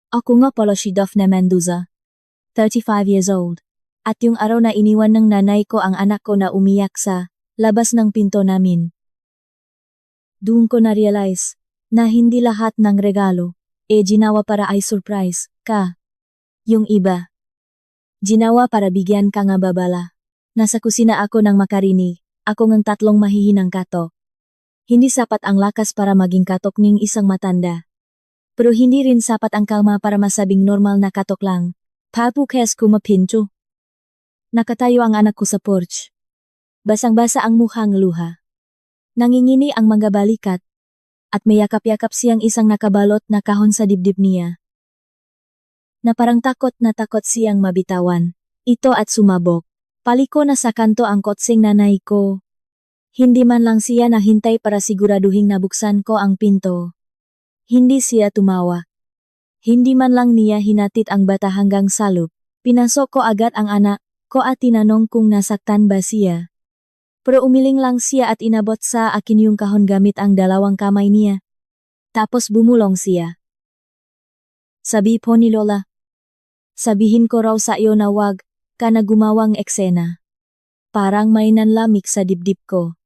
Ako nga pala si Daphne Mendoza, 35 years old. At yung araw na iniwan ng nanay ko ang anak ko na umiyak sa labas ng pinto namin. Doon ko na-realize na hindi lahat ng regalo ginawa para ay surprise ka. Yung iba, ginawa para bigyan ka nga babala. Nasa kusina ako nang makarinig, ako ng tatlong mahihinang katok. Hindi sapat ang lakas para maging katok ng isang matanda. Pero hindi rin sapat ang kalma para masabing normal na katok lang. Papukes kumapinto. Nakatayo ang anak ko sa porch. Basang-basa ang mukhang luha. Nangingini ang mga balikat. At may yakap-yakap siyang isang nakabalot na kahon sa dibdib niya. Na parang takot na takot siyang mabitawan. Ito at sumabok. Paliko na sa kanto ang kotsing nanay ko. Hindi man lang siya nahintay para siguraduhing nabuksan ko ang pinto. Hindi siya tumawa. Hindi man lang niya hinatid ang bata hanggang salop. Pinasok ko agad ang anak ko at tinanong kung nasaktan ba siya. Pero umiling lang siya at inabot sa akin yung kahon gamit ang dalawang kamay niya. Tapos bumulong siya. Sabi po ni Lola. Sabihin ko raw sa iyo na wag ka na gumawang eksena. Parang may nanlamig sa dibdib ko.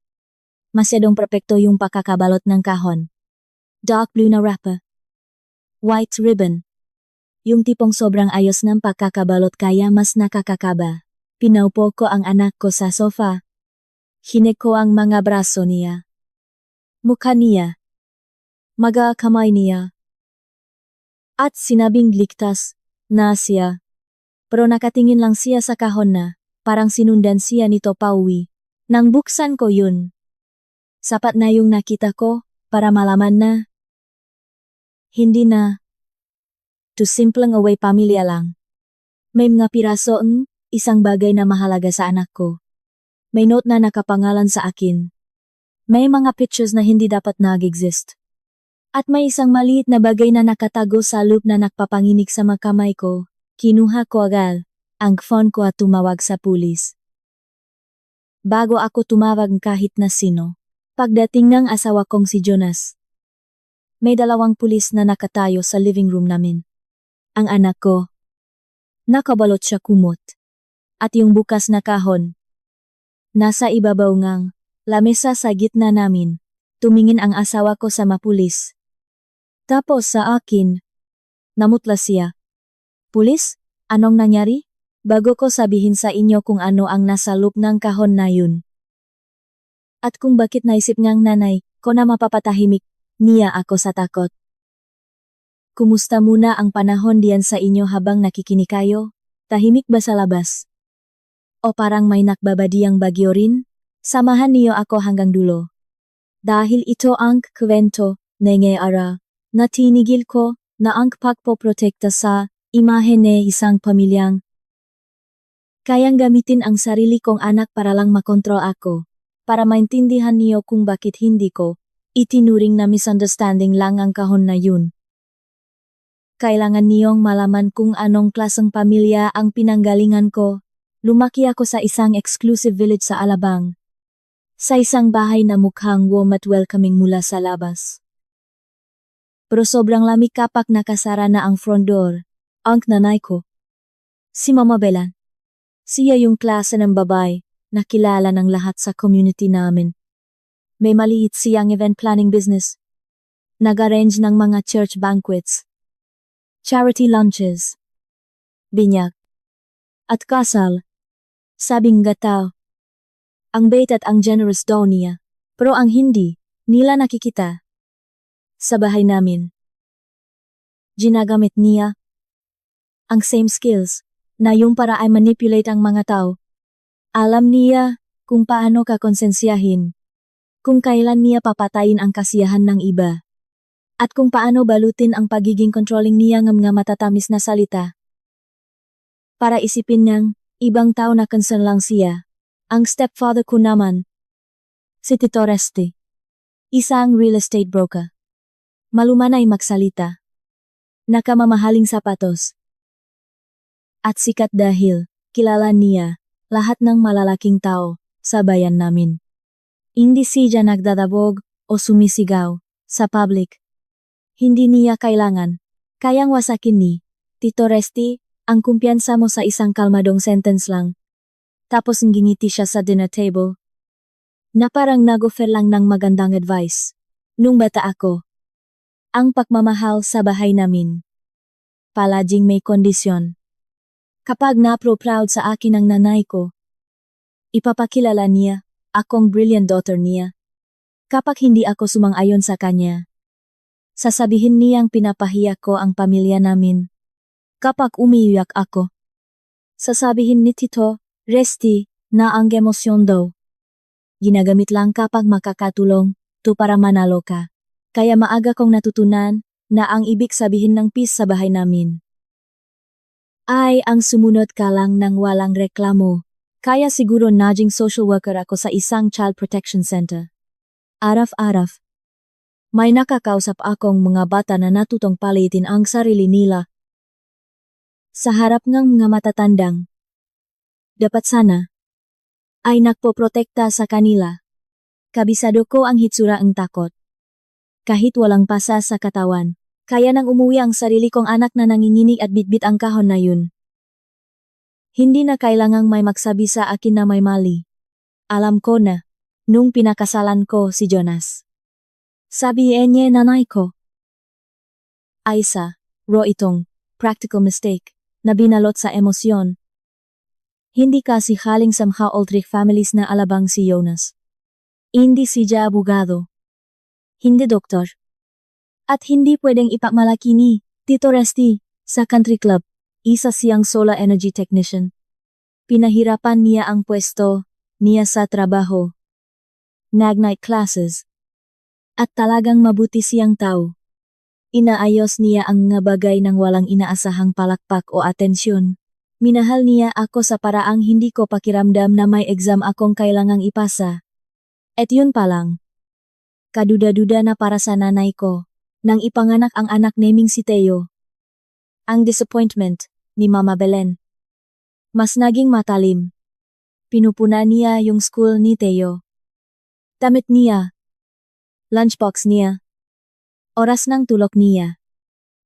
Masyadong perpekto yung pakakabalot ng kahon. Dark blue na wrapper. White ribbon. Yung tipong sobrang ayos ng pagkakabalot kaya mas nakakakaba. Pinaupo ko ang anak ko sa sofa. Hinek ko ang mga braso niya. Mukha niya. Mga kamay niya. At sinabing ligtas na siya. Pero nakatingin lang siya sa kahon na parang sinundan siya nito pauwi. Nang buksan ko yun. Sapat na yung nakita ko para malaman na hindi na. To simpleng away pamilya lang. May mga piraso isang bagay na mahalaga sa anak ko. May note na nakapangalan sa akin. May mga pictures na hindi dapat nag-exist. At may isang maliit na bagay na nakatago sa loop na nagpapanginig sa mga kamay ko. Kinuha ko agad ang phone ko at tumawag sa pulis. Bago ako tumawag kahit na sino. Pagdating ng asawa kong si Jonas. May dalawang pulis na nakatayo sa living room namin. Ang anak ko. Nakabalot siya kumot. At yung bukas na kahon. Nasa ibabaw ngang lamesa sa gitna namin. Tumingin ang asawa ko sa mapulis. Tapos sa akin. Namutla siya. Pulis, anong nangyari? Bago ko sabihin sa inyo kung ano ang nasa loob ng kahon na yun. At kung bakit naisip ngang nanay ko na mapapatahimik niya ako sa takot. Kumusta muna ang panahon diyan sa inyo habang nakikinig kayo? Tahimik ba sa labas? O parang may nakbabadiyang bagyo rin? Samahan niyo ako hanggang dulo. Dahil ito ang kwento nangyayara na tinigil ko na ang pagpoprotekta sa imahe ng isang pamilyang kayang gamitin ang sarili kong anak para lang makontrol ako. Para maintindihan niyo kung bakit hindi ko itinuring na misunderstanding lang ang kahon na yun. Kailangan niyong malaman kung anong klaseng pamilya ang pinanggalingan ko. Lumaki ako sa isang exclusive village sa Alabang. Sa isang bahay na mukhang warm at welcoming mula sa labas. Pero sobrang lamig kapag nakasara na ang front door. Ang nanay ko. Si Mama Bella. Siya yung klase ng babae na kilala ng lahat sa community namin. May maliit siyang event planning business. Nag-arrange ng mga church banquets. Charity lunches. Binyag. At kasal. Sabing gataw. Ang bait at ang generous daw niya. Pero ang hindi nila nakikita. Sa bahay namin. Ginagamit niya ang same skills na yung para ay manipulate ang mga tao. Alam niya kung paano kakonsensyahin. Kung kailan niya papatayin ang kasiyahan ng iba. At kung paano balutin ang pagiging controlling niya ng mga matatamis na salita. Para isipin niyang ibang tao na concern lang siya. Ang stepfather ko naman. Si Tito Reste. Isang real estate broker. Malumanay magsalita. Nakamamahaling sapatos. At sikat dahil kilala niya lahat ng malalaking tao sa bayan namin. Hindi siya nagdadabog o sumisigaw sa public. Hindi niya kailangan Kayang wasakin ni, Tito Resty, ang kumpiyansa mo sa isang kalmadong sentence lang. Tapos ngingiti siya sa dinner table. Na parang nag-offer lang ng magandang advice. Nung bata ako. Ang pagmamahal sa bahay namin. Palaging may kondisyon. Kapag na-proud sa akin ang nanay ko, ipapakilala niya, akong brilliant daughter niya. Kapag hindi ako sumang-ayon sa kanya, sasabihin niyang pinapahiya ko ang pamilya namin. Kapag umiiyak ako, sasabihin ni Tito Resty na ang emosyon daw. Ginagamit lang kapag makakatulong, to para manalo ka. Kaya maaga kong natutunan na ang ibig sabihin ng peace sa bahay namin ay ang sumunod ka lang ng walang reklamo. Kaya siguro naging social worker ako sa isang child protection center. Araf-araf. May nakakausap akong mga bata na natutong palitin ang sarili nila sa harap ng mga matatandang. Dapat sana ay nagpoprotekta sa kanila. Kabisado ko ang hitsura ang takot. Kahit walang pasa sa katawan, kaya nang umuwi ang sarili kong anak na nanginginig at bitbit ang kahon na yun. Hindi na kailangang may magsabi sa akin na may mali. Alam ko na, nung pinakasalan ko si Jonas. Sabihin niya nanay ko. Aisa, itong practical mistake na binalot sa emosyon. Hindi kasi haling somehow Aldrich families na alabang si Jonas. Hindi siya abogado. Hindi doktor. At hindi pwedeng ipagmalaki ni Tito Resty sa country club. Isa siyang solar energy technician. Pinahirapan niya ang pwesto niya sa trabaho. Nag-night classes. At talagang mabuti siyang tao. Inaayos niya ang mga bagay ng walang inaasahang palakpak o atensyon. Minahal niya ako sa paraang hindi ko pakiramdam na may exam akong kailangang ipasa. At yun pa lang. Kaduda-duda na para sa nanay ko, nang ipanganak ang anak naming si Teo. Ang disappointment ni Mama Belen. Mas naging matalim. Pinupuna niya yung school ni Teo. Damit niya. Lunchbox niya. Oras ng tulog niya.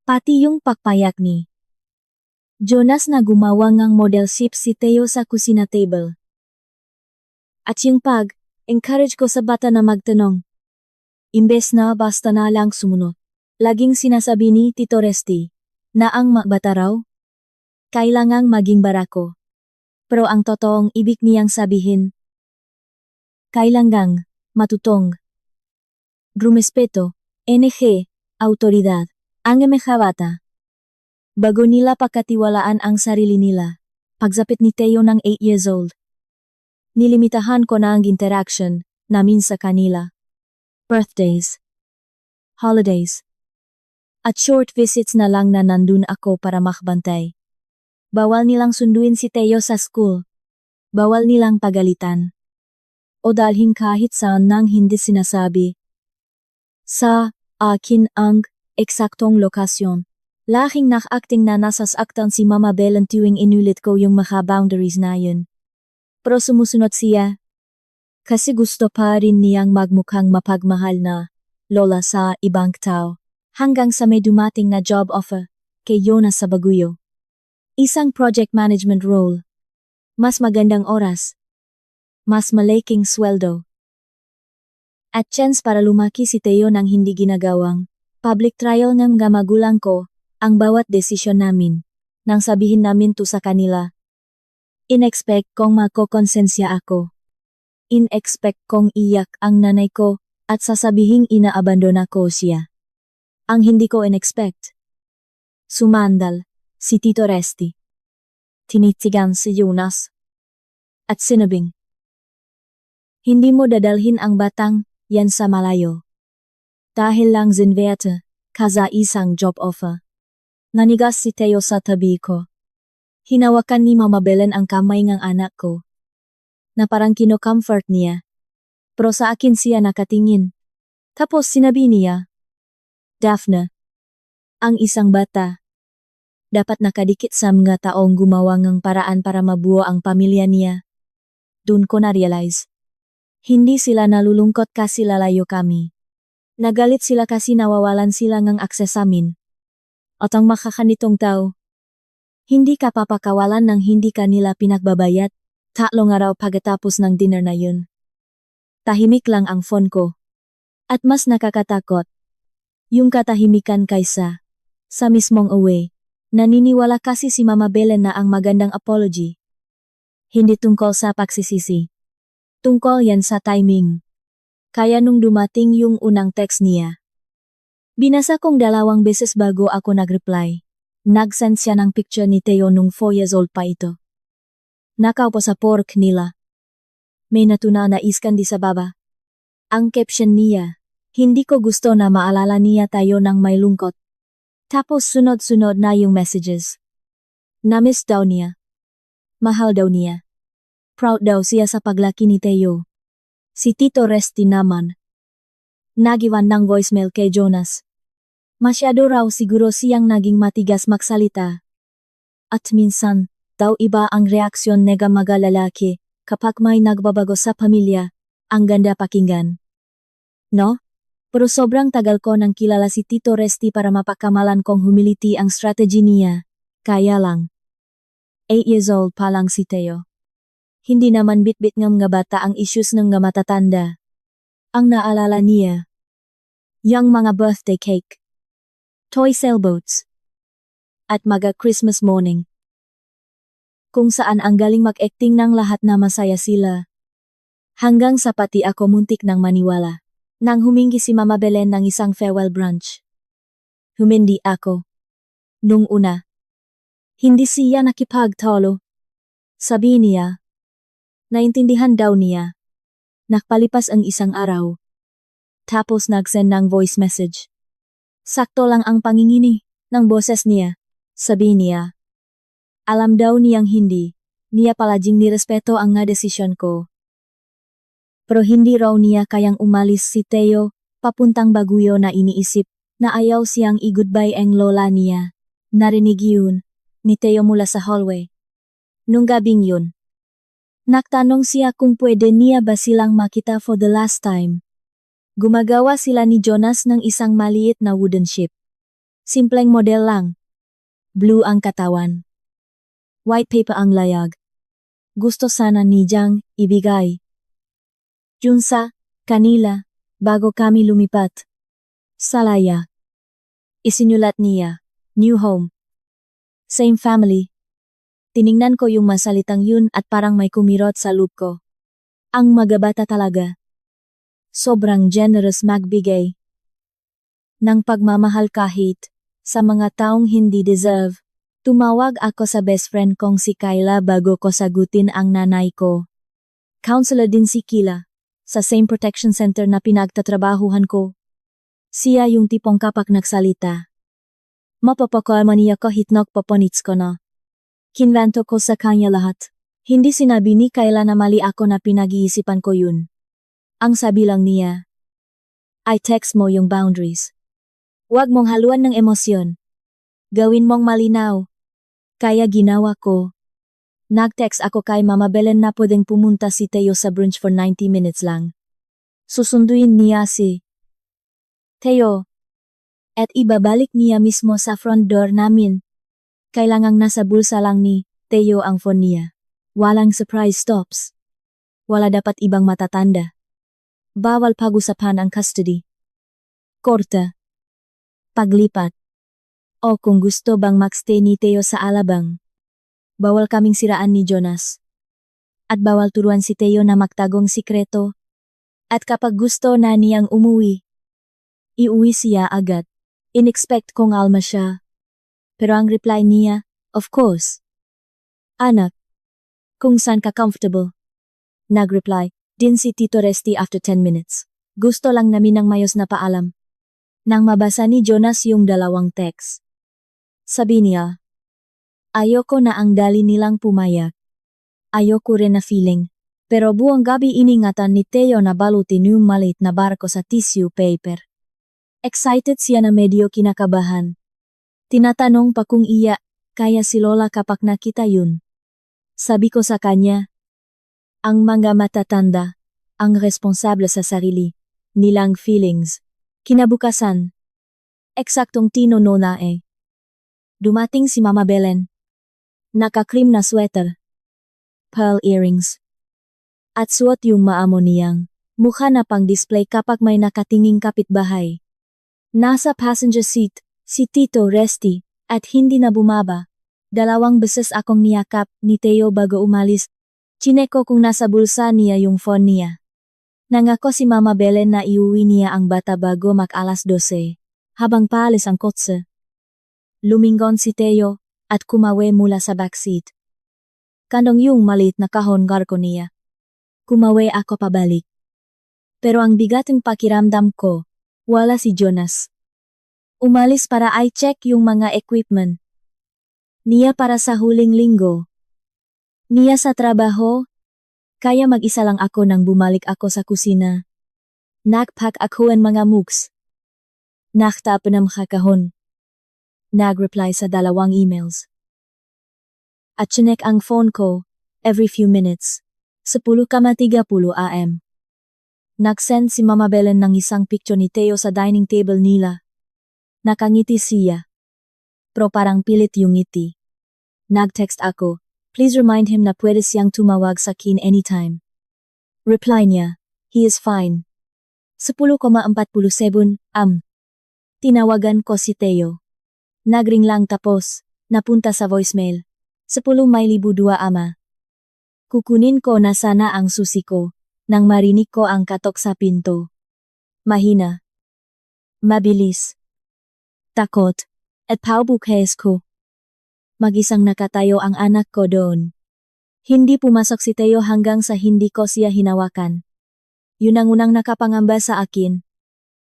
Pati yung pagpayak ni Jonas na gumawa ng model ship si Teo sa kusina table. At yung encourage ko sa bata na magtanong. Imbes na basta na lang sumunod. Laging sinasabi ni Tito Resty na ang bata raw kailangang maging barako. Pero ang totoong ibig niyang sabihin, kailangang matutong. Rumespeto, NG, autoridad, ang mga bata. Bago nila pagkatiwalaan ang sarili nila, pagsapit ni Teo ng 8 years old. Nilimitahan ko na ang interaction namin sa kanila. Birthdays, holidays, at short visits na lang na nandun ako para makbantay. Bawal nilang sunduin si Teo sa school. Bawal nilang pagalitan. O dalhin kahit saan nang hindi sinasabi. Sa akin ang eksaktong lokasyon. Laking nak-acting na nasasaktan si Mama Belen tuwing inulit ko yung mga boundaries na yun. Pero sumusunod siya. Kasi gusto pa rin niyang magmukhang mapagmahal na lola sa ibang tao. Hanggang sa may dumating na job offer kay Jonas sa Baguio. Isang project management role. Mas magandang oras. Mas malaking sweldo. At chance para lumaki si Teo nang hindi ginagawang public trial ng mga magulang ko ang bawat desisyon namin, nang sabihin namin to sa kanila. In-expect kong makokonsensya ako. In-expect kong iyak ang nanay ko at sasabihing inaabandona ko siya. Ang hindi ko in-expect. Sumandal, si Tito Resty. Tinitigan si Jonas. At sinabing, hindi mo dadalhin ang batang yan sa malayo. Dahil lang zinverte, kaza isang job offer. Nanigas si Teo sa tabi ko. Hinawakan ni Mama Belen ang kamay ng anak ko. Na parang kino-comfort niya. Pero sa akin siya nakatingin. Tapos sinabi niya, Daphne, ang isang bata, dapat nakadikit sa mga taong gumawa ng paraan para mabuo ang pamilya niya. Dun ko na-realize. Hindi sila nalulungkot kasi lalayo kami. Nagalit sila kasi nawawalan sila ng akses amin. At ang makakanitong tao, hindi ka papakawalan ng hindi kanila pinagbabayat, 3 araw pagkatapos ng dinner na yun. Tahimik lang ang phone ko. At mas nakakatakot, yung katahimikan kaysa sa mismong away. Naniniwala kasi si Mama Belen na ang magandang apology. Hindi tungkol sa pagsisisi. Tungkol yan sa timing. Kaya nung dumating yung unang text niya, binasa kong 2 beses bago ako nag-reply. Nag-send siya ng picture ni Theo nung 4 years old pa ito. Nakaupo sa pork nila. May natunaw na iskandi sa baba. Ang caption niya, hindi ko gusto na maalala niya tayo ng may lungkot. Tapos sunod-sunod na yung messages. Namiss daw niya. Mahal daw niya. Proud daw siya sa paglaki ni Theo. Si Tito Resti naman. Nagiwan ng voicemail kay Jonas. Masyado raw siguro siyang naging matigas magsalita. At minsan, daw iba ang reaksyon ng mga lalaki kapag may nagbabago sa pamilya, ang ganda pakinggan. No? Pero sobrang tagal ko nang kilala si Tito Resti para mapakamalan kong humility ang strategy niya. Kaya lang. 8 years old pa lang si Theo. Hindi naman bitbit ng mga bata ang issues ng mga matatanda. Ang naalala niya, yung mga birthday cake, toy sailboats, at mga Christmas morning. Kung saan ang galing mag-acting ng lahat na masaya sila. Hanggang sa pati ako muntik nang maniwala. Nang humingi si Mama Belen ng isang farewell brunch. Humindi ako. Nung una. Hindi siya nakipagtalo. Sabi niya. Naintindihan daw niya. Nakpalipas ang isang araw. Tapos nag-send ng voice message. Sakto lang ang pangingini ng boses niya. Sabi niya. Alam daw niyang hindi. Niya palaging nirespeto ang nga desisyon ko. Pero hindi raw niya kayang umalis si Theo, papuntang Baguio na iniisip, na ayaw siyang i-goodbye ang lola niya. Narinig yun, ni Theo mula sa hallway. Nung gabing yun, nagtanong siya kung pwede niya ba silang makita for the last time. Gumagawa sila ni Jonas ng isang maliit na wooden ship. Simpleng model lang. Blue ang katawan. White paper ang layag. Gusto sana ni Jang ibigay. Yun sa kanila, bago kami lumipat. Salaya. Isinulat niya, new home. Same family. Tiningnan ko yung masalitang yun at parang may kumirot sa loob ko. Ang magabata talaga. Sobrang generous magbigay. Nang pagmamahal kahit, sa mga taong hindi deserve, tumawag ako sa best friend kong si Kyla bago ko sagutin ang nanay ko. Counselor din si Kyla. Sa same protection center na pinagtatrabahuhan ko. Siya yung tipong kapag nagsalita. Mapapakalma niya kahit nagpapanits ko na. Kinwento ko sa kanya lahat. Hindi sinabi ni Kyla na mali ako na pinag-iisipan ko yun. Ang sabi lang niya. I text mo yung boundaries. Huwag mong haluan ng emosyon. Gawin mong malinaw. Kaya ginawa ko. Nag-text ako kay Mama Belen na pwedeng pumunta si Theo sa brunch for 90 minutes lang. Susunduin niya si Theo. At ibabalik niya mismo sa front door namin. Kailangang nasa bulsa lang ni Theo ang phone niya. Walang surprise stops. Wala dapat ibang matatanda. Bawal pag-usapan ang custody. Korta. Paglipat. O kung gusto bang magstay ni Theo sa Alabang. Bawal kaming siraan ni Jonas. At bawal turuan si Theo na magtagong sikreto. At kapag gusto na niyang umuwi, iuwi siya agad. In-expect kong alma siya. Pero ang reply niya, of course. Anak, kung saan ka comfortable. Nag-reply din si Tito Resti after 10 minutes. Gusto lang namin ng mayos na paalam. Nang mabasa ni Jonas yung 2 text. Sabi niya, ayoko na ang dali nilang pumayag. Ayoko rin na feeling. Pero buong gabi iningatan ni Theo na balutin yung maliit na barko sa tissue paper. Excited siya na medyo kinakabahan. Tinatanong pa kung iya, kaya si Lola kapag nakita yun. Sabi ko sa kanya, ang mga matatanda, ang responsable sa sarili, nilang feelings. Kinabukasan. Eksaktong tinanong na dumating si Mama Belen. Naka-cream na sweater, pearl earrings, at suot yung maamo niyang mukha na pang-display kapag may nakatinging kapitbahay. Nasa passenger seat, si Tito Resty, at hindi na bumaba. 2 beses akong niyakap ni Teo bago umalis. Chineko kung nasa bulsa niya yung phone niya. Nangako si Mama Belen na iuwi niya ang bata bago mag-alas 12, habang paalis ang kotse. Lumingon si Teo, at kumawe mula sa backseat. Kandong yung maliit na kahon garko niya. Kumawe ako pabalik. Pero ang bigating pakiramdam ko, wala si Jonas. Umalis para i-check yung mga equipment niya para sa huling linggo. Niya sa trabaho, kaya mag-isa lang ako nang bumalik ako sa kusina. Nagpack ako ang mga mooks. Naktapan ang kahon. Nag-reply sa 2 emails. At chinek ang phone ko, every few minutes. 10:30 AM. Nag-send si Mama Belen ng isang picture ni Teo sa dining table nila. Nakangiti siya. Pero parang pilit yung ngiti. Nag-text ako, please remind him na pwede siyang tumawag sa akin anytime. Reply niya, he is fine. 10:47 AM. Tinawagan ko si Teo. Nagring lang tapos, napunta sa voicemail. 10:02 AM. Kukunin ko na sana ang susi ko, nang marinig ko ang katok sa pinto. Mahina. Mabilis. Takot. At paubukhes ko. Mag-isang nakatayo ang anak ko doon. Hindi pumasok si Teo hanggang sa hindi ko siya hinawakan. Yun ang unang nakapangamba sa akin.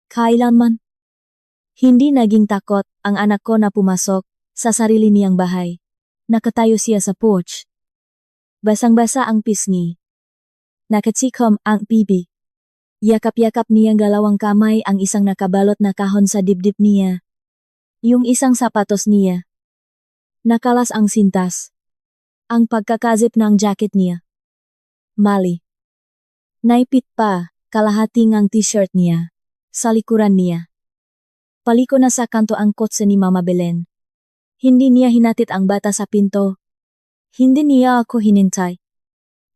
Kailanman. Hindi naging takot ang anak ko na pumasok sa sarili niyang bahay. Nakatayo siya sa porch. Basang-basa ang pisngi. Nakatikom ang bibi. Yakap-yakap niyang 2 kamay ang isang nakabalot na kahon sa dibdib niya. Yung isang sapatos niya. Nakalas ang sintas. Ang pagkakazip ng jacket niya. Mali. Naipit pa, kalahating ang t-shirt niya. Sa likuran niya. Paliko na sa kanto ang kotse ni Mama Belen. Hindi niya hinatid ang bata sa pinto. Hindi niya ako hinintay.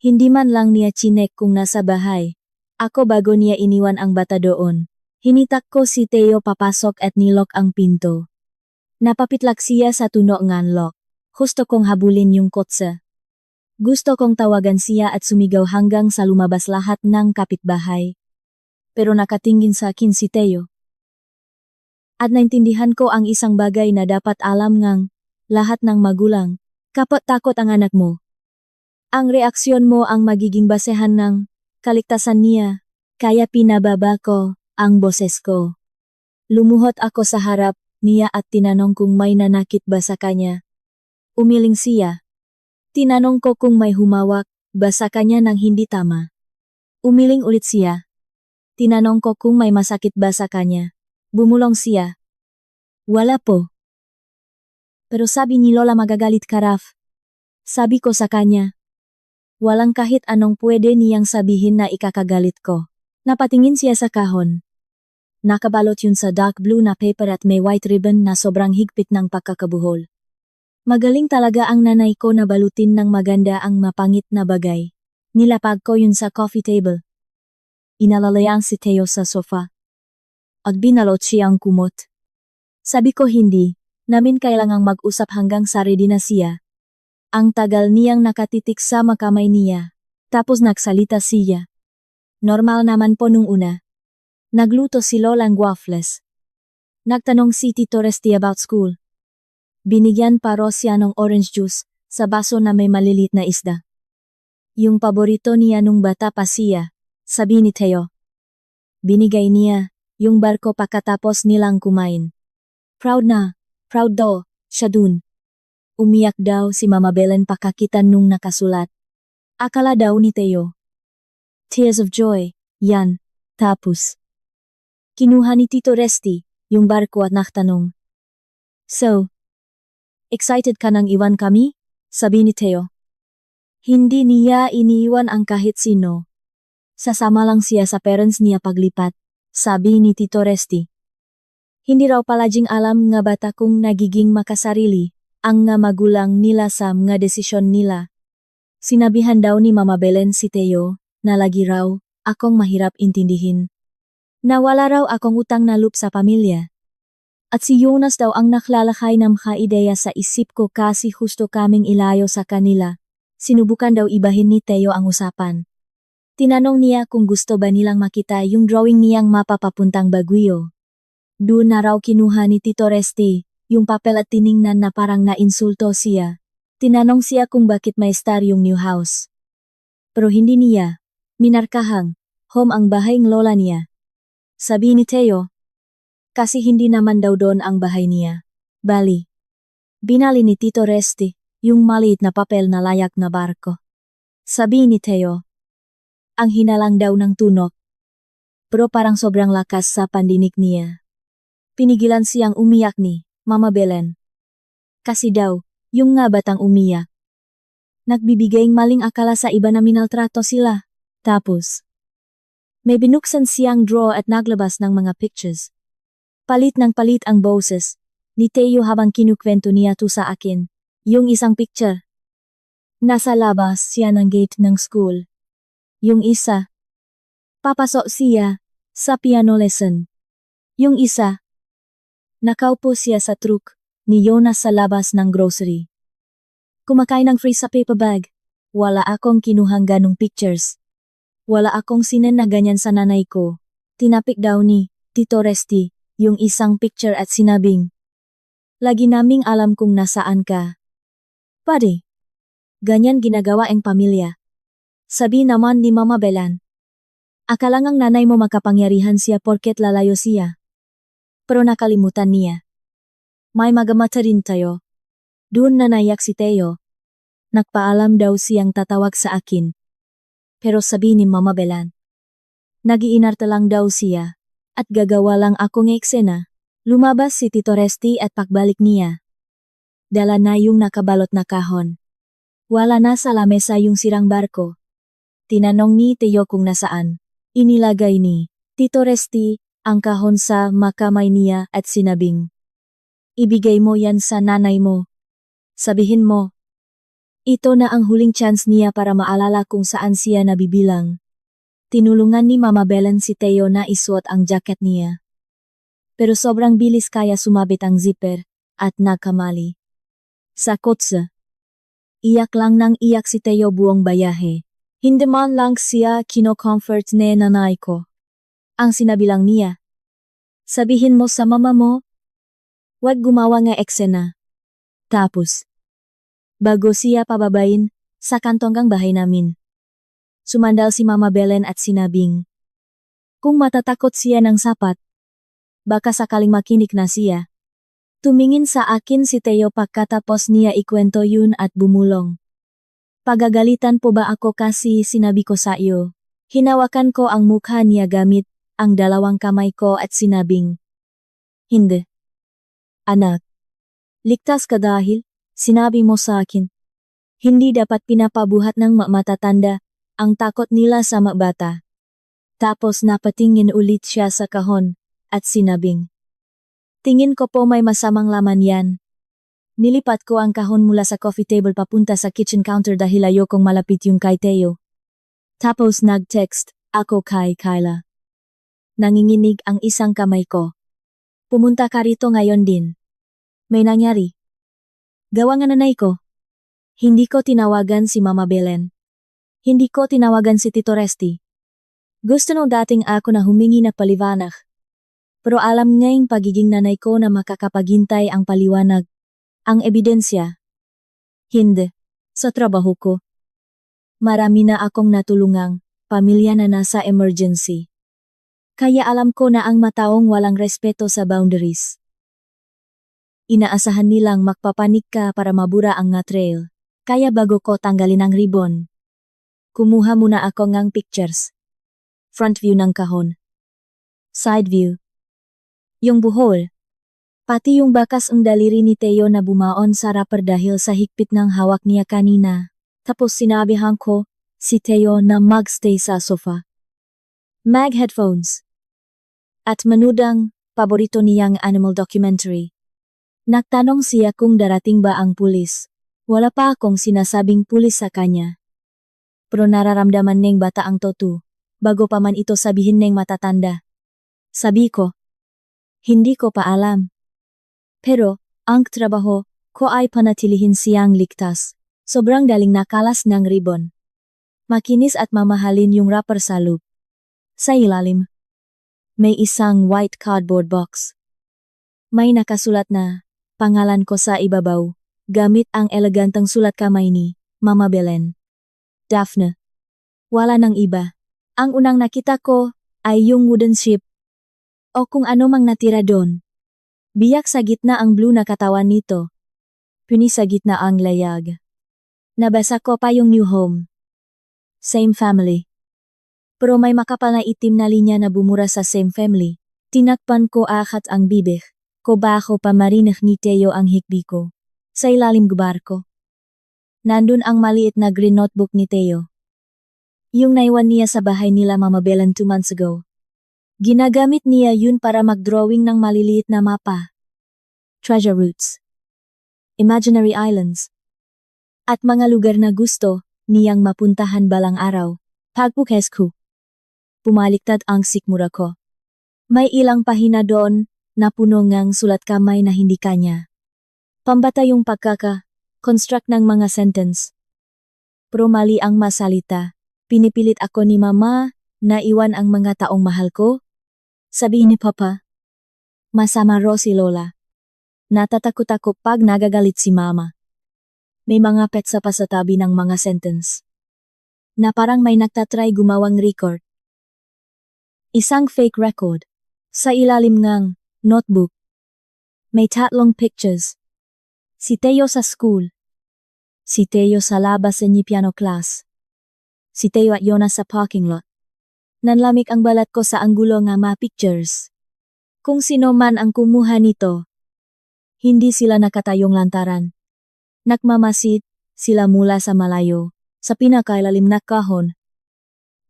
Hindi man lang niya chinek kung nasa bahay. Ako bago niya iniwan ang bata doon. Hinitak ko si Teo papasok at nilok ang pinto. Napapitlak siya sa tuno ng lock. Gusto kong habulin yung kotse. Gusto kong tawagan siya at sumigaw hanggang sa lumabas lahat ng kapitbahay. Pero nakatingin sa akin si Teo. At naintindihan ko ang isang bagay na dapat alam ngang lahat ng magulang, kapag takot ang anak mo. Ang reaksyon mo ang magiging basehan ng kaligtasan niya, kaya pinababa ko ang boses ko. Lumuhot ako sa harap niya at tinanong kung may nanakit ba sa kanya. Umiling siya. Tinanong ko kung may humawak ba sa kanya ng hindi tama. Umiling ulit siya. Tinanong ko kung may masakit ba sa kanya. Bumulong siya. Wala po. Pero sabi ni Lola magagalit ka, Raf. Sabi ko sa kanya. Walang kahit anong pwede niyang sabihin na ikakagalit ko. Napatingin siya sa kahon. Nakabalot yun sa dark blue na paper at may white ribbon na sobrang higpit ng pagkakabuhol. Magaling talaga ang nanay ko na balutin ng maganda ang mapangit na bagay. Nilapag ko yun sa coffee table. Inalalay si Teo sa sofa. At binalot siyang kumot. Sabi ko hindi, namin kailangang mag-usap hanggang sa ready na siya. Ang tagal niyang nakatitik sa makamay niya. Tapos nagsalita siya. Normal naman po nung una. Nagluto si Lolang waffles. Nagtanong si Tito Resty about school. Binigyan pa siya ng orange juice sa baso na may malilit na isda. Yung paborito niya nung bata pa siya, sabi ni Teo. Binigay niya yung barko pagkatapos nilang kumain. Proud daw, siya dun. Umiyak daw si Mama Belen pagkakitan nung nakasulat. Akala daw ni Teo. Tears of joy, yan, tapos. Kinuha ni Tito Resty yung barko at nagtanong. So, excited ka nang iwan kami? Sabi ni Teo. Hindi niya iniiwan ang kahit sino. Sasama lang siya sa parents niya paglipat. Sabi ni Tito Resty. Hindi raw palaging alam nga bata kung nagiging makasarili. ang nga magulang nila sa mga desisyon nila. Sinabihan daw ni Mama Belen si Teo, na lagi raw, akong mahirap intindihin. Nawala raw akong utang na loob sa pamilya. At si Jonas daw ang naklalakay ng mga ideya sa isip ko kasi husto kaming ilayo sa kanila. Sinubukan daw ibahin ni Teo ang usapan. Tinanong niya kung gusto ba nilang makita yung drawing niyang mapa papuntang Baguio. Doon na raw kinuha ni Tito Resty, yung papel at tiningnan na parang nainsulto siya. Tinanong siya kung bakit may star yung new house. Pero hindi niya. Minarkahang, home ang bahay ng lola niya. Sabi ni Teo, kasi hindi naman daw doon ang bahay niya. Bali. Binali ni Tito Resty, yung maliit na papel na layak na barko. Sabi ni Teo, ang hinalang daw ng tunok. Pero parang sobrang lakas sa pandinig niya. Pinigilan siyang umiyak ni Mama Belen. Kasi daw, yung nga batang umiyak. Nagbibigay maling akala sa iba na minaltrato sila. Tapos, may binuksan siyang drawer at naglabas ng mga pictures. Palit ng palit ang boses ni Teo habang kinukwento niya to sa akin. Yung isang picture. Nasa labas siya ng gate ng school. Yung isa. Papasok siya sa piano lesson. Yung isa. Nakaupo siya sa truck ni Jonas sa labas ng grocery. Kumakain ng free sa paper bag. Wala akong kinuhang ganong pictures. Wala akong sinen na ganyan sa nanay ko. Tinapik daw ni Tito Resty yung isang picture at sinabing, lagi naming alam kung nasaan ka. Pare, ganyan ginagawa ang pamilya. Sabi naman ni Mama Belen. Akala ngang nanay mo makapangyarihan siya porket lalayo siya. Pero nakalimutan niya. May magamata rin tayo. Doon na naiyak si Teo. Nagpaalam daw siyang tatawag sa akin. Pero sabi ni Mama Belen. Nagiinarta lang daw siya. At gagawa lang akong eksena. Lumabas si Tito Resty at pagbalik niya. Dala na yung nakabalot na kahon. Wala na sa lamesa yung sirang barko. Tinanong ni Teo kung nasaan. Inilagay ni Tito Resty ang kahon sa makamay niya at sinabing, ibigay mo yan sa nanay mo. Sabihin mo, ito na ang huling chance niya para maalala kung saan siya nabibilang. Tinulungan ni Mama Belen si Teo na isuot ang jacket niya. Pero sobrang bilis kaya sumabit ang zipper at nakamali. Sa kotse. Iyak lang nang iyak si Teo buong bayahe. Hindi man lang siya kino-comfort ni nanay ko. Ang sinabi lang niya, sabihin mo sa mama mo, wag gumawa nga eksena. Tapos, bago siya pababain, sa kantonggang bahay namin. Sumandal si Mama Belen at sinabing, kung matatakot siya ng sapat, baka sakaling makinig na siya. Tumingin sa akin si Teo pagkatapos niya ikwento yun at bumulong. Pagagalitan po ba ako kasi sinabi ko sa iyo? Hinawakan ko ang mukha niya gamit ang dalawang kamay ko at sinabing, hindi. Anak, ligtas ka dahil sinabi mo sa akin. Hindi dapat pinapabuhat ng matatanda ang takot nila sa mabata. Tapos napatingin ulit siya sa kahon at sinabing, tingin ko po may masamang laman yan. Nilipat ko ang kahon mula sa coffee table papunta sa kitchen counter dahil ayokong malapit yung kay Teo. Tapos nag-text ako kay Kyla. Nanginginig ang isang kamay ko. Pumunta ka rito ngayon din. May nangyari. Gawa nga nanay ko. Hindi ko tinawagan si Mama Belen. Hindi ko tinawagan si Tito Resty. Gusto nung dating ako na humingi na paliwanag. Pero alam ngayong pagiging nanay ko na makakapaghintay ang paliwanag. Ang ebidensya. Hindi. Sa trabaho ko. Marami na akong natulungang pamilya na nasa emergency. Kaya alam ko na ang mataong walang respeto sa boundaries. Inaasahan nilang magpapanik ka para mabura ang nga trail. Kaya bago ko tanggalin ang ribbon, kumuha muna ako ng pictures. Front view ng kahon. Side view. Yung buhol. Pati yung bakas ang daliri ni Teo na bumaon sa wrapper dahil sa higpit ng hawak niya kanina. Tapos sinabihan ko si Teo na magstay sa sofa. Mag headphones. At manudang paborito niyang animal documentary. Nagtanong siya kung darating ba ang pulis. Wala pa akong sinasabing pulis sa kanya. Pero nararamdaman ng bata ang totu, bago pa man ito sabihin ng matatanda. Sabi ko, hindi ko pa alam. Pero, ang trabaho ko ay panatilihin siyang ligtas. Sobrang daling nakalas ng ribbon. Makinis at mamahalin yung wrapper sa loop. Sa ilalim, may isang white cardboard box. May nakasulat na pangalan ko sa ibabaw, gamit ang elegantang sulat kamay ni Mama Belen. Daphne. Wala nang iba. Ang unang nakita ko ay yung wooden ship. O kung ano mang natira doon. Biyak sa gitna ang blue na katawan nito. Puni sa gitna ang layag. Nabasa ko pa yung new home. Same family. Pero may makapal na itim na linya na bumura sa same family. Tinakpan ko akat ang bibig. Ko ba ako pamarinig ni Teo ang hikbi ko. Sa ilalim gubar ko. Nandun ang maliit na green notebook ni Teo. Yung naiwan niya sa bahay nila Mama Belen 2 months ago. Ginagamit niya yun para mag-drawing ng maliliit na mapa. Treasure routes. Imaginary islands. At mga lugar na gusto niyang mapuntahan balang araw. Pagbukas ko. Pumaliktad ang sikmura ko. May ilang pahina doon na puno ngang sulat kamay na hindi kanya. Pambata yung construct ng mga sentence. Pero mali ang masalita. Pinipilit ako ni Mama na iwan ang mga taong mahal ko. Sabi ni Papa. Masama ro si Lola. Natatakot ako pag nagagalit si Mama. May mga petsa pa sa tabi ng mga sentence. Na parang may nagtatry gumawang record. Isang fake record. Sa ilalim ng notebook. May tatlong pictures. Si Teo sa school. Si Teo sa labas ni piano class. Si Teo at Yona sa parking lot. Nanlamig ang balat ko sa anggulo nga mga pictures. Kung sino man ang kumuha nito. Hindi sila nakatayong lantaran. Nakmamasid sila mula sa malayo. Sa pinakailalim na kahon.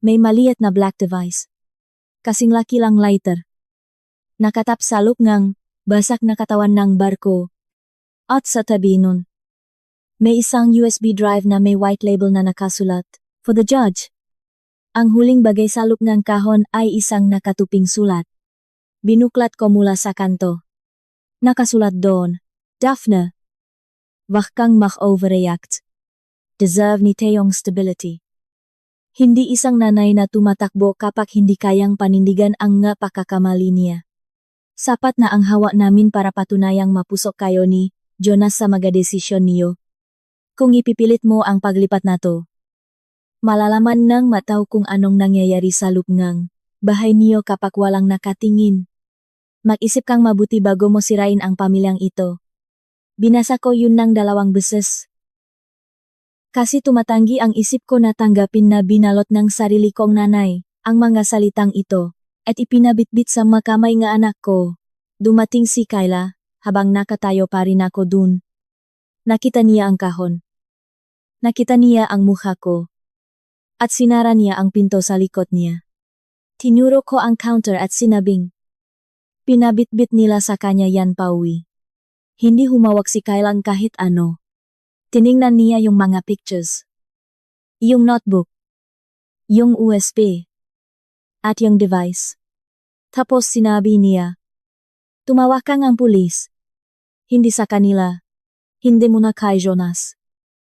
May maliit na black device. Kasing laki lang lighter. Nakatap sa loob ngang basak na katawan ng barko. At sa tabi nun, may isang USB drive na may white label na nakasulat, for the judge. Ang huling bagay sa loob ng kahon ay isang nakatuping sulat. Binuklat ko mula sa kanto. Nakasulat doon, Daphne. Wag kang mag-overreact. Deserve ni Teong stability. Hindi isang nanay na tumatakbo kapag hindi kayang panindigan ang nga pagkakamali niya. Sapat na ang hawa namin para patunayang mapusok kayo ni Jonas sa mga desisyon niyo. Kung ipipilit mo ang paglipat na to, malalaman ng mataw kung anong nangyayari sa lupngang bahay niyo kapag walang nakatingin. Mag-isip kang mabuti bago mo sirain ang pamilyang ito. Binasa ko yun ng 2 beses. Kasi tumatanggi ang isip ko na tanggapin na binalot ng sarili kong nanay ang mga salitang ito. At ipinabitbit sa makamay nga anak ko. Dumating si Kyla, habang nakatayo pa rin ako dun. Nakita niya ang kahon. Nakita niya ang mukha ko. At sinara niya ang pinto sa likod niya. Tinuro ko ang counter at sinabing. Pinabitbit nila sa kanya yan pauwi. Hindi humawak si Kyla kahit ano. Tiningnan niya yung mga pictures. Yung notebook. Yung USB. At yung device. Tapos sinabi niya, tumawag kang ang pulis. Hindi sa kanila. Hindi muna kay Jonas.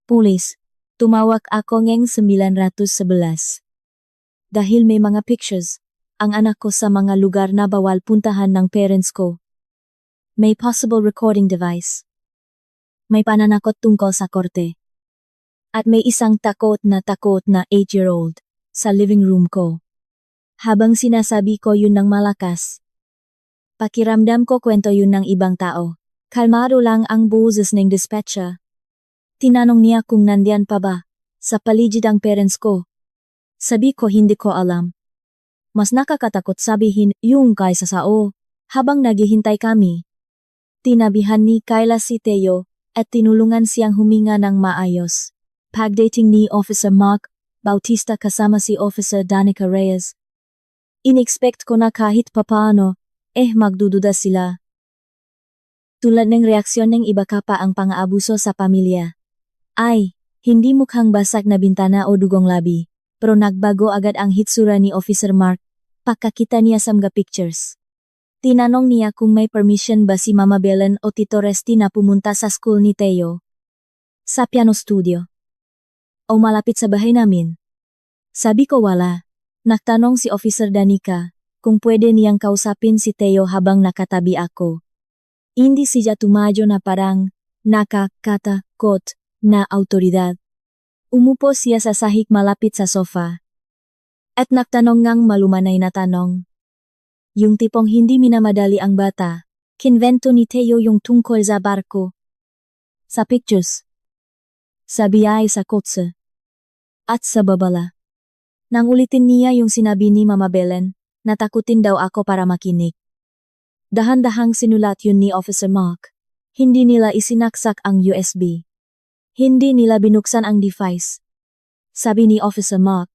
Pulis, tumawag ako ngayong 911. Dahil may mga pictures, ang anak ko sa mga lugar na bawal puntahan ng parents ko. May possible recording device. May pananakot tungkol sa korte. At may isang takot na 8-year-old sa living room ko. Habang sinasabi ko yun ng malakas. Pakiramdam ko kwento yun ng ibang tao. Kalmado lang ang boses ng dispatcher. Tinanong niya kung nandiyan pa ba sa paligid ang parents ko. Sabi ko hindi ko alam. Mas nakakatakot sabihin yung kaysa sao. Habang naghihintay kami. Tinabihan ni Kyla si Teo at tinulungan siyang huminga ng maayos. Pagdating ni Officer Mark Bautista kasama si Officer Danica Reyes. Inexpect ko na kahit papaano, magdududa sila. Tulad ng reaksyon ng iba ka pa ang pang-aabuso sa pamilya. Ay, hindi mukhang basag na bintana o dugong labi, pero nagbago agad ang hitsura ni Officer Mark, pagkakita niya sa mga pictures. Tinanong niya kung may permission ba si Mama Belen o Tito Resty na pumunta sa school ni Teo. Sa piano studio. O malapit sa bahay namin. Sabi ko wala. Nagtanong si Officer Danica kung pwede niyang kausapin si Teo habang nakatabi ako. Hindi siya tumadyo na parang nakakatakot na autoridad. Umupo siya sa sahig malapit sa sofa. At nagtanong ngang malumanay na tanong. Yung tipong hindi minamadali ang bata, kinvento ni Teo yung tungkol sa barko. Sa pictures. Sa biyay sa kotse. At sa babala. Nang ulitin niya yung sinabi ni Mama Belen, natakutin daw ako para makinig. Dahan-dahang sinulat yun ni Officer Mark. Hindi nila isinaksak ang USB. Hindi nila binuksan ang device. Sabi ni Officer Mark,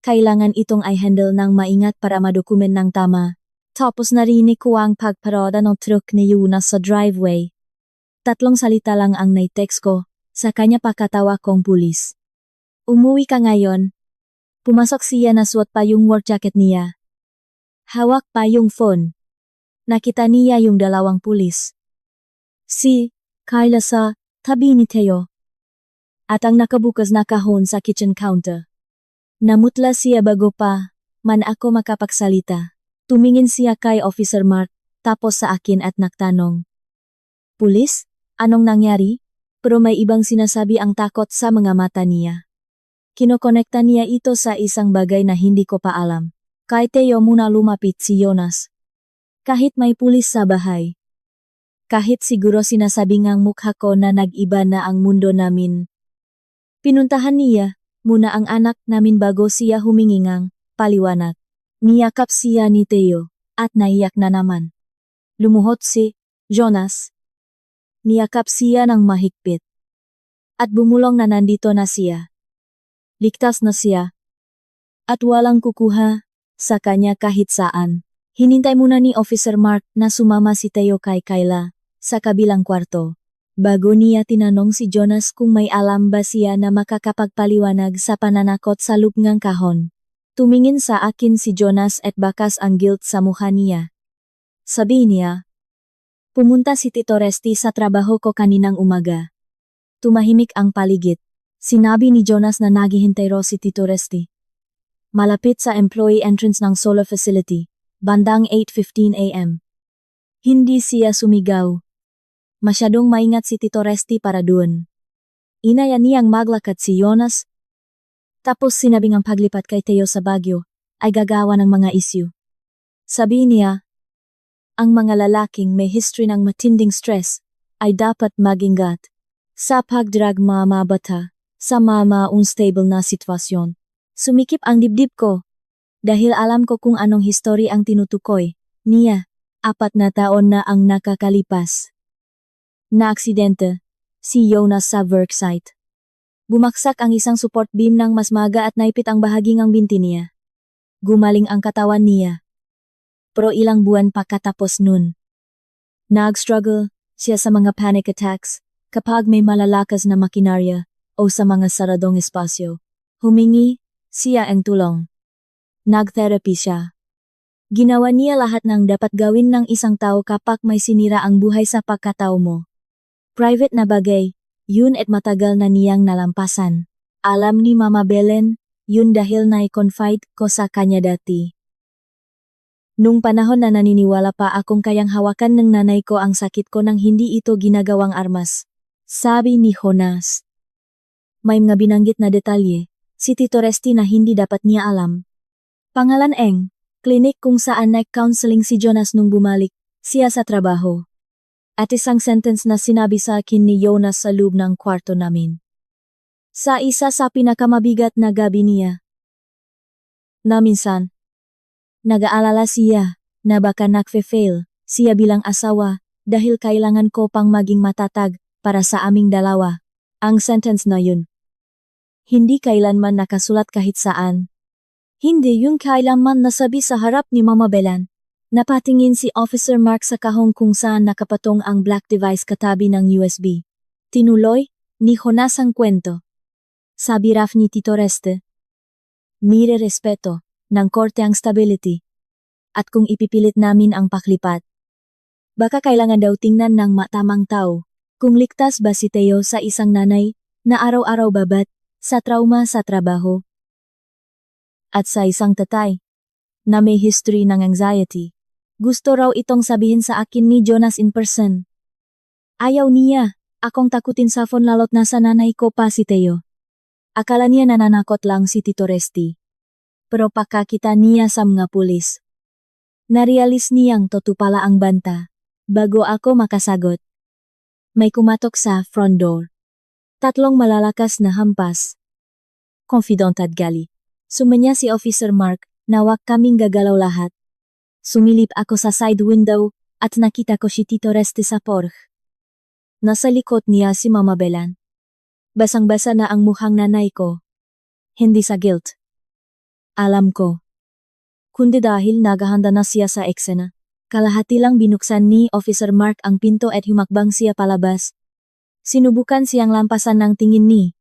kailangan itong i-handle ng maingat para madokumen ng tama. Tapos narinig ko ang pagparoda ng truck ni Yuna sa driveway. 3 salita lang ang naitext ko, sa kanya pa katawa kong pulis. Umuwi ka ngayon. Pumasok siya na suot pa yung work jacket niya. Hawak pa yung phone. Nakita niya yung 2 pulis. Si Carla sa tabi ni Teo. At ang nakabukas na kahon sa kitchen counter. Namutla siya bago pa man ako makapagsalita. Tumingin siya kay Officer Mark, tapos sa akin at nagtanong. Pulis, anong nangyari? Pero may ibang sinasabi ang takot sa mga mata niya. Kinokonekta niya ito sa isang bagay na hindi ko pa alam. Kay Teo muna lumapit si Jonas. Kahit may pulis sa bahay. Kahit siguro sinasabi ngang mukha ko na nag-iba na ang mundo namin. Pinuntahan niya muna ang anak namin bago siya humingi ngang paliwanag. Niyakap siya ni Teo at naiyak na naman. Lumuhod si Jonas. Niyakap siya ng mahigpit. At bumulong na nandito na siya. Ligtas na siya. At walang kukuha sa kanya kahit saan. Hinintay muna ni Officer Mark na sumama si Teo kay Kayla sa kabilang kwarto. Bago niya tinanong si Jonas kung may alam ba siya na makakapagpaliwanag sa pananakot sa lubngang kahon. Tumingin sa akin si Jonas at bakas ang guilt sa mukha niya. Sabi niya, pumunta si Tito Resty sa trabaho ko kaninang umaga. Tumahimik ang paligid. Sinabi ni Jonas na naghihintay raw si Tito Resty. Malapit sa employee entrance ng solar facility, bandang 8:15 a.m. Hindi siya sumigaw. Masyadong maingat si Tito Resty para doon. Inaya niyang maglakad si Jonas. Tapos sinabing ang paglipat kay Teo sa Baguio ay gagawa ng mga issue. Sabi niya, ang mga lalaking may history ng matinding stress ay dapat mag-ingat sa pagdrag mga bata sa mga unstable na sitwasyon. Sumikip ang dibdib ko dahil alam ko kung anong history ang tinutukoy niya. 4 na taon na ang nakakalipas. Na aksidente si Jonas sa worksite. Bumaksak ang isang support beam ng mas maga at naipit ang bahagi ng binti niya. Gumaling ang katawan niya. Pero ilang buwan pa katapos nun. Nag-struggle siya sa mga panic attacks kapag may malalakas na makinarya o sa mga saradong espasyo. Humingi siya ang tulong. Nag-therapy siya. Ginawa niya lahat ng dapat gawin ng isang tao kapag may sinira ang buhay sa pagkatao mo. Private na bagay, yun at matagal na niyang nalampasan. Alam ni Mama Belen, yun dahil na-confide ko sa kanya dati. Nung panahon na naniniwala pa akong kayang hawakan ng nanay ko ang sakit ko nang hindi ito ginagawang armas. Sabi ni Jonas. May mga binanggit na detalye, si Tito Resty na hindi dapat niya alam. Pangalan Eng, klinik kung saan nag-counseling si Jonas nung bumalik siya sa trabaho. At isang sentence na sinabi sa akin ni Jonas sa loob ng kwarto namin. Sa isa sa pinakamabigat na gabi niya. Na minsan, nag-aalala siya na baka nagfe-fail siya bilang asawa dahil kailangan ko pang maging matatag para sa aming dalawa. Ang sentence na yun. Hindi kailanman nakasulat kahit saan. Hindi yung kailanman nasabi sa harap ni Mama Belen. Napatingin si Officer Mark sa kahong kung saan nakapatong ang black device katabi ng USB. Tinuloy ni Jonas ang kwento. Sabi Raf ni Tito Reste. Mire respeto ng korte ang stability. At kung ipipilit namin ang paklipat, baka kailangan daw tingnan ng matamang tao kung ligtas ba si Teo sa isang nanay na araw-araw babat sa trauma sa trabaho. At sa isang tatay na may history ng anxiety. Gusto raw itong sabihin sa akin ni Jonas in person. Ayaw niya, akong takutin sa phone lalot na sa nanay ko pa si Teo. Akala niya nananakot lang si Tito Resti. Pero pakakita niya sa mga pulis. Narealis niyang totoo pala ang banta, bago ako makasagot. May kumatok sa front door. 3 malalakas na hampas. Confident at gali. Sumanya si Officer Mark, nawak kaming gagalaw lahat. Sumilip ako sa side window at nakita ko si Tito Reste sa porch. Nasa likod niya si Mama Belan. Basang-basa na ang mukhang nanay ko. Hindi sa guilt. Alam ko. Kundi dahil naghahanda na siya sa eksena. Kalahati lang binuksan ni Officer Mark ang pinto at humakbang siya palabas. Sinubukan siyang lampasan ng tingin ni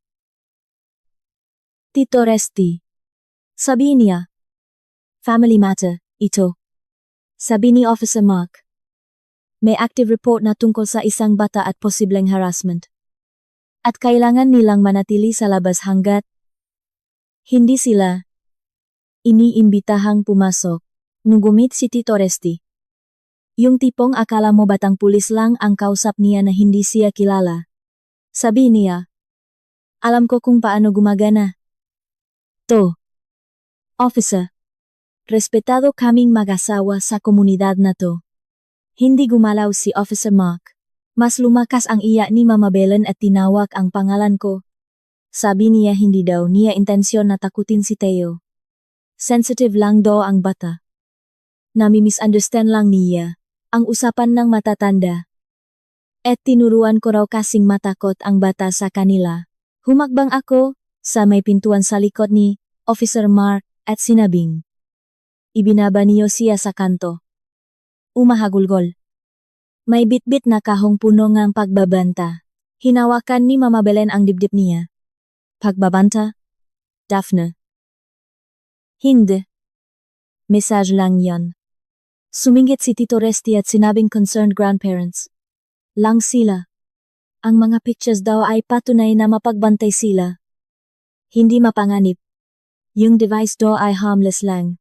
Tito Resti. Sabi niya, family matter, ito. Sabi ni Officer Mark. May active report na tungkol sa isang bata at posibleng harassment. At kailangan nilang manatili sa labas hanggat hindi sila iniimbitahang pumasok. Nungumit si Tito Resti. Yung tipong akala mo batang pulis lang ang kausap niya na hindi siya kilala. Sabi niya, alam ko kung paano gumagana. To. Officer. Respetado kaming mag-asawa sa komunidad na to. Hindi gumalaw si Officer Mark. Mas lumakas ang iya ni Mama Belen at tinawag ang pangalan ko. Sabi niya hindi daw niya intensyon na takutin si Teo. Sensitive lang daw ang bata. Nami-misunderstand lang niya ang usapan ng matatanda. At tinuruan ko raw kasing matakot ang bata sa kanila. Humakbang ako sa may pintuan sa likod ni Officer Mark at sinabing, ibinaba niyo siya sa kanto. Umahagulgol. May bitbit na kahong puno ngang pagbabanta. Hinawakan ni Mama Belen ang dibdib niya. Pagbabanta? Daphne. Hindi. Message lang yan. Sumingit si Tito Resti at sinabing concerned grandparents. Lang sila. Ang mga pictures daw ay patunay na mapagbantay sila. Hindi mapanganib. Yung device daw ay harmless lang.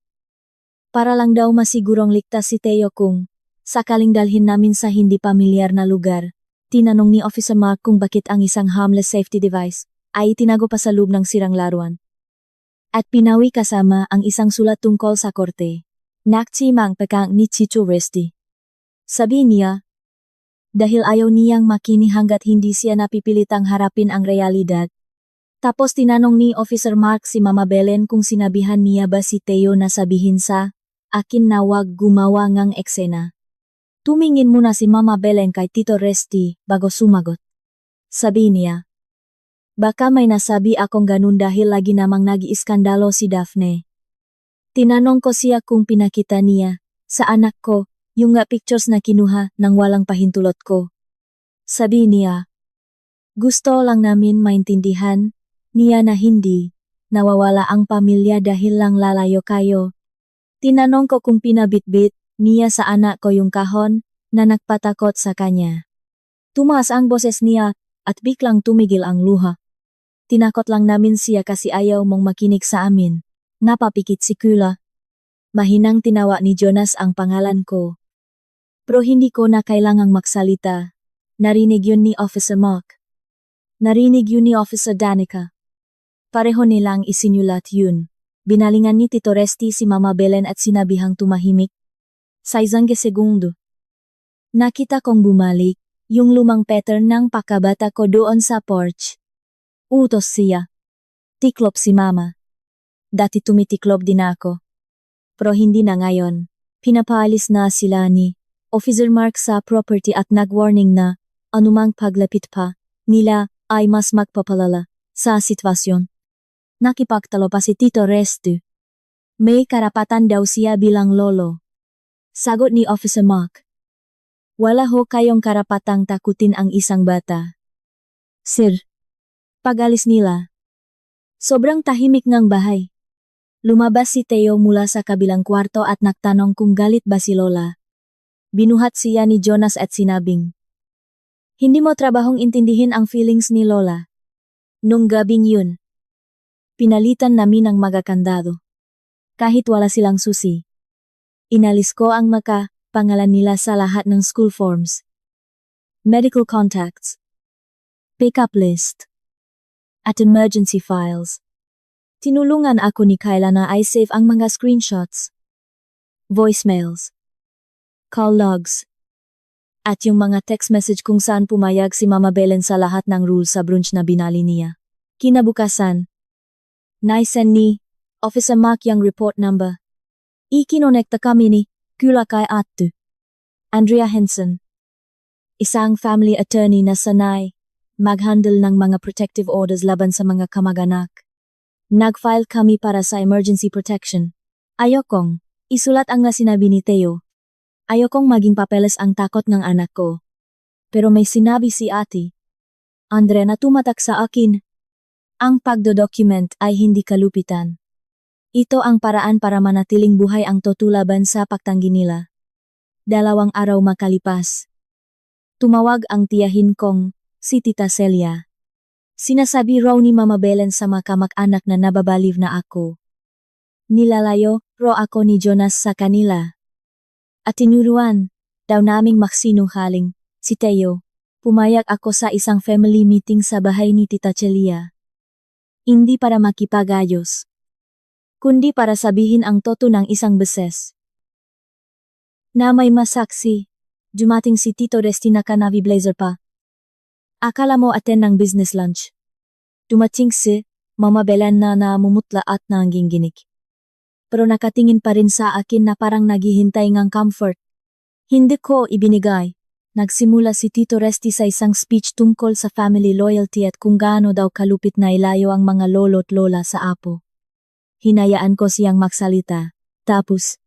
Para lang daw masigurong ligtas si Teo kung sakaling dalhin namin sa hindi pamilyar na lugar. Tinanong ni Officer Mark kung bakit ang isang harmless safety device ay itinago pa sa loob ng sirang laruan. At pinawi kasama ang isang sulat tungkol sa korte. Naktimang pekang ni Tito Resti. Sabi niya, dahil ayaw niyang makini hanggat hindi siya napipilitang harapin ang realidad. Tapos tinanong ni Officer Mark si Mama Belen kung sinabihan niya ba si Teo na sabihin sa akin na wag gumawa ngang eksena. Tumingin muna si Mama Belen kay Tito Resti bago sumagot. Sabi niya, baka may nasabi akong ganun dahil lagi namang nag-iiskandalo si Daphne. Tinanong ko siya kung pinakita niya sa anak ko yung nga pictures na kinuha ng walang pahintulot ko. Sabi niya, gusto lang namin maintindihan niya na hindi nawawala ang pamilya dahil lang lalayo kayo. Tinanong ko kung pinabitbit niya sa anak ko yung kahon na nagpatakot sa kanya. Tumaas ang boses niya at biglang tumigil ang luha. Tinakot lang namin siya kasi ayaw mong makinig sa amin. Napapikit si Kula. Mahinang tinawa ni Jonas ang pangalan ko. Pero hindi ko na kailangang magsalita. Narinig yun ni Officer Mark. Narinig yun ni Officer Danica. Pareho nilang isinulat yun. Binalingan ni Tito Resti si Mama Belen at sinabihang tumahimik. Sa isang segundo. Nakita kong bumalik yung lumang pattern ng pakabata ko doon sa porch. Utos siya. Tiklop si Mama. Dati tumitiklop din ako. Pero hindi na ngayon. Pinapaalis na sila ni Officer Mark sa property at nag-warning na anumang paglapit pa nila ay mas magpapalala sa sitwasyon. Nakipagtalo pa si Tito Resti. May karapatan daw siya bilang lolo. Sagot ni Officer Mark. Wala ho kayong karapatang takutin ang isang bata. Sir. Pag-alis nila. Sobrang tahimik ng bahay. Lumabas si Theo mula sa kabilang kwarto at nagtanong kung galit ba si Lola. Binuhat siya ni Jonas at sinabing, "Hindi mo trabahong intindihin ang feelings ni Lola." Nung gabing yun, pinalitan namin ang magakandado. Kahit wala silang susi. Inalis ko ang pangalan nila sa lahat ng school forms. Medical contacts. Pick-up list. At emergency files. Tinulungan ako ni Kyla na i-save ang mga screenshots. Voicemails. Call logs. At yung mga text message kung saan pumayag si Mama Belen sa lahat ng rules sa brunch na binali niya. Kinabukasan. Naisend ni Officer Mark yung report number. Ikinonekta kami ni Kula kay Atu. Andrea Henson. Isang family attorney na sanay mag-handle ng mga protective orders laban sa mga kamag-anak. Nag-file kami para sa emergency protection. Ayokong isulat ang sinabi ni Theo. Ayokong maging papeles ang takot ng anak ko. Pero may sinabi si ate. Andrea na tumatak sa akin. Ang pagdodocument ay hindi kalupitan. Ito ang paraan para manatiling buhay ang Toto laban sa pagtanggi nila. 2 araw makalipas. Tumawag ang tiyahin kong, si Tita Celia. Sinasabi raw ni Mama Belen sa mga kamag-anak na nababaliw na ako. Nilalayo raw ako ni Jonas sa kanila. At tinuruan daw naming maksinungaling, si Theo. Pumayag ako sa isang family meeting sa bahay ni Tita Celia. Hindi para makipagayos, kundi para sabihin ang Toto ng isang beses. Na may masaksi, dumating si Tito Resty na naka-navy blazer pa. Akala mo attend ng business lunch. Dumating si Mama Belen na namumutla at nangginginig. Pero nakatingin pa rin sa akin na parang naghihintay ng comfort. Hindi ko ibinigay. Nagsimula si Tito Resty sa isang speech tungkol sa family loyalty at kung gaano daw kalupit na ilayo ang mga lolo't lola sa apo. Hinayaan ko siyang magsalita. Tapos,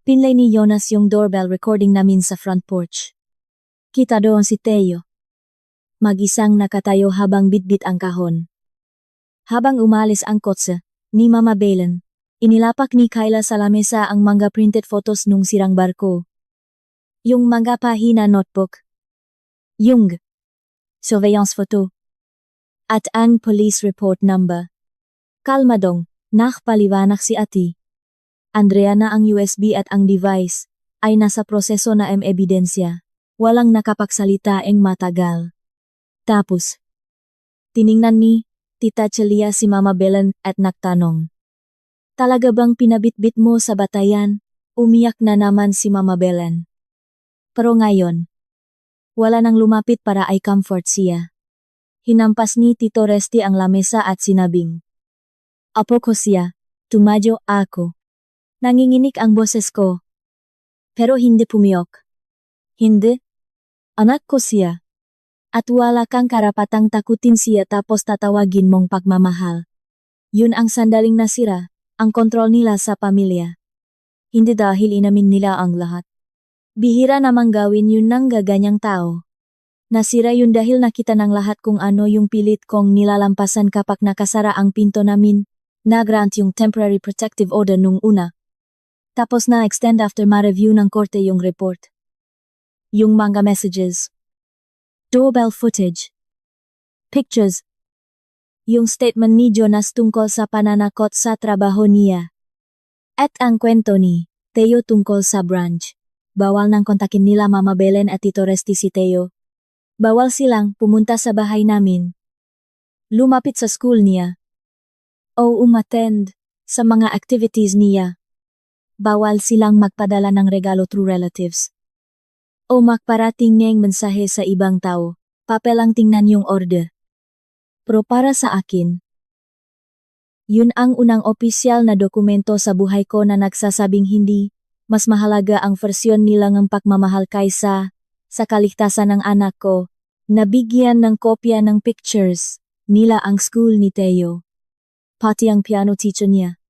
pinlay ni Jonas yung doorbell recording namin sa front porch. Kita doon si Theo. Mag-isang nakatayo habang bitbit ang kahon. Habang umalis ang kotse ni Mama Belen, inilapak ni Kyla sa lamesa ang mga printed photos nung sirang barko. Yung mga pahina notebook. Yung surveillance photo. At ang police report number. Kalmadong. Nakpaliwanag si ati. Andrea na ang USB at ang device ay nasa proseso na ebidensya. Walang nakapagsalita ang matagal. Tapos, tiningnan ni Tita Celia si Mama Belen at nagtanong. Talaga bang pinabitbit mo sa batayan? Umiyak na naman si Mama Belen. Pero ngayon, wala nang lumapit para ay comfort siya. Hinampas ni Tito Resty ang lamesa at sinabing, "Apo ko siya, tumadyo ako." Nanginginig ang boses ko. Pero hindi pumiyok. Hindi. Anak ko siya. At wala kang karapatang takutin siya tapos tatawagin mong pagmamahal. Yun ang sandaling nasira, ang kontrol nila sa pamilya. Hindi dahil inamin nila ang lahat. Bihira namang gawin yun ng gaganyang tao. Nasira yun dahil nakita ng lahat kung ano yung pilit kong nilalampasan kapag nakasara ang pinto namin. Na-grant yung temporary protective order nung una. Tapos na-extend after ma-review ng korte yung report. Yung mga messages. Doorbell footage. Pictures. Yung statement ni Jonas tungkol sa pananakot sa trabaho niya. At ang kwento ni Theo tungkol sa branch. Bawal nang kontakin nila Mama Belen at Tito Resty si Theo. Bawal silang pumunta sa bahay namin. Lumapit sa school niya. O umattend sa mga activities niya. Bawal silang magpadala ng regalo through relatives. O magparating ng mensahe sa ibang tao, papel ang tingnan yung order. Pero para sa akin, yun ang unang opisyal na dokumento sa buhay ko na nagsasabing hindi, mas mahalaga ang versyon nila ng pagmamahal kaysa sa kaligtasan ng anak ko, nabigyan ng kopya ng pictures nila ang school ni Theo. Pati ang piano teacher niya.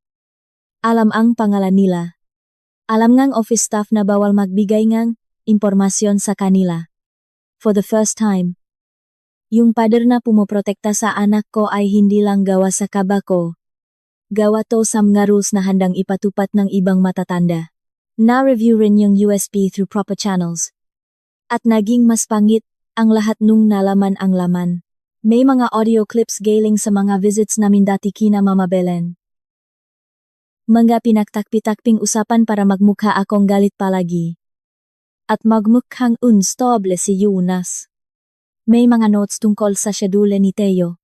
Alam ang pangalan nila. Alam ngang office staff na bawal magbigay ngang impormasyon sa kanila. For the first time, yung pader na pumoprotekta sa anak ko ay hindi lang gawa sa kaba ko. Gawa to sa mga rules na handang ipatupat ng ibang matatanda. Na-review rin yung USP through proper channels. At naging mas pangit ang lahat nung nalaman ang laman. May mga audio clips galing sa mga visits namin dati kina Mama Belen. Mga pinagtakpi-takping usapan para magmukha akong galit palagi. At magmukhang unstable si Yunas. May mga notes tungkol sa schedule ni Teo.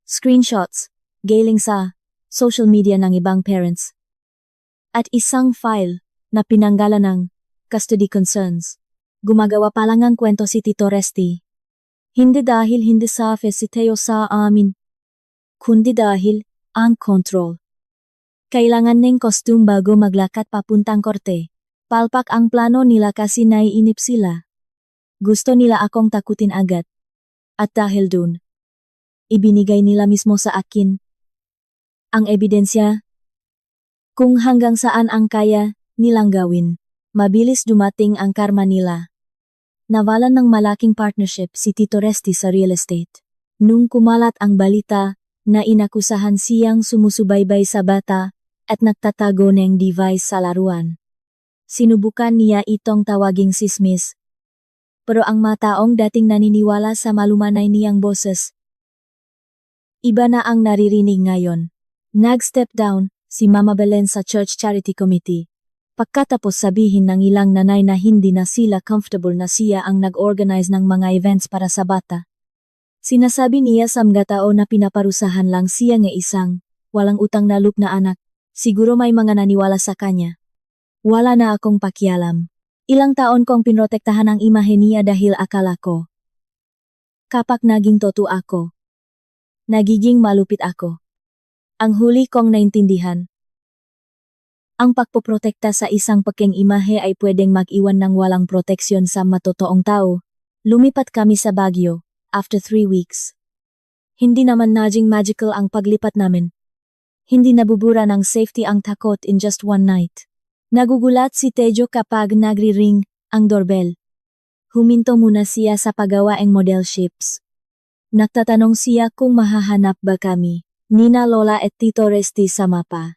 Screenshots, galing sa social media ng ibang parents. At isang file na pinanggalan ng custody concerns. Gumagawa pa lang ang kwento si Tito Resty. Hindi dahil hindi safe si Teo sa amin, kundi dahil ang control. Kailangan ng costume bago maglakad papuntang korte. Palpak ang plano nila kasi naiinip sila. Gusto nila akong takutin agad. At dahil dun, ibinigay nila mismo sa akin ang ebidensya kung hanggang saan ang kaya nilang gawin. Mabilis dumating ang karma nila. Nawalan ng malaking partnership si Tito Resty sa real estate. Nung kumalat ang balita na inakusahan siyang sumusubaybay sa bata at nagtatago ng device sa laruan. Sinubukan niya itong tawaging sismis. Pero ang mga taong dating naniniwala sa malumanay niyang boses, iba na ang naririnig ngayon. Nag-step down si Mama Belen sa Church Charity Committee. Pagkatapos sabihin ng ilang nanay na hindi na sila comfortable na siya ang nag-organize ng mga events para sa bata. Sinasabi niya sa mga tao na pinaparusahan lang siya ng isang walang utang na loob na anak. Siguro may mga naniwala sa kanya. Wala na akong pakialam. Ilang taon kong pinrotektahan ang imahe niya dahil akala ko. Kapag naging totoo ako, nagiging malupit ako. Ang huli kong naintindihan. Ang pagpoprotekta sa isang peking imahe ay pwedeng mag-iwan ng walang proteksyon sa matotoong tao. Lumipat kami sa Baguio, after 3 weeks. Hindi naman naging magical ang paglipat namin. Hindi nabubura ng safety ang takot in just one night. Nagugulat si Tejo kapag nagri-ring ang doorbell. Huminto muna siya sa paggawaing model ships. Nagtatanong siya kung mahahanap ba kami, Nina Lola at Tito Resty sa mapa.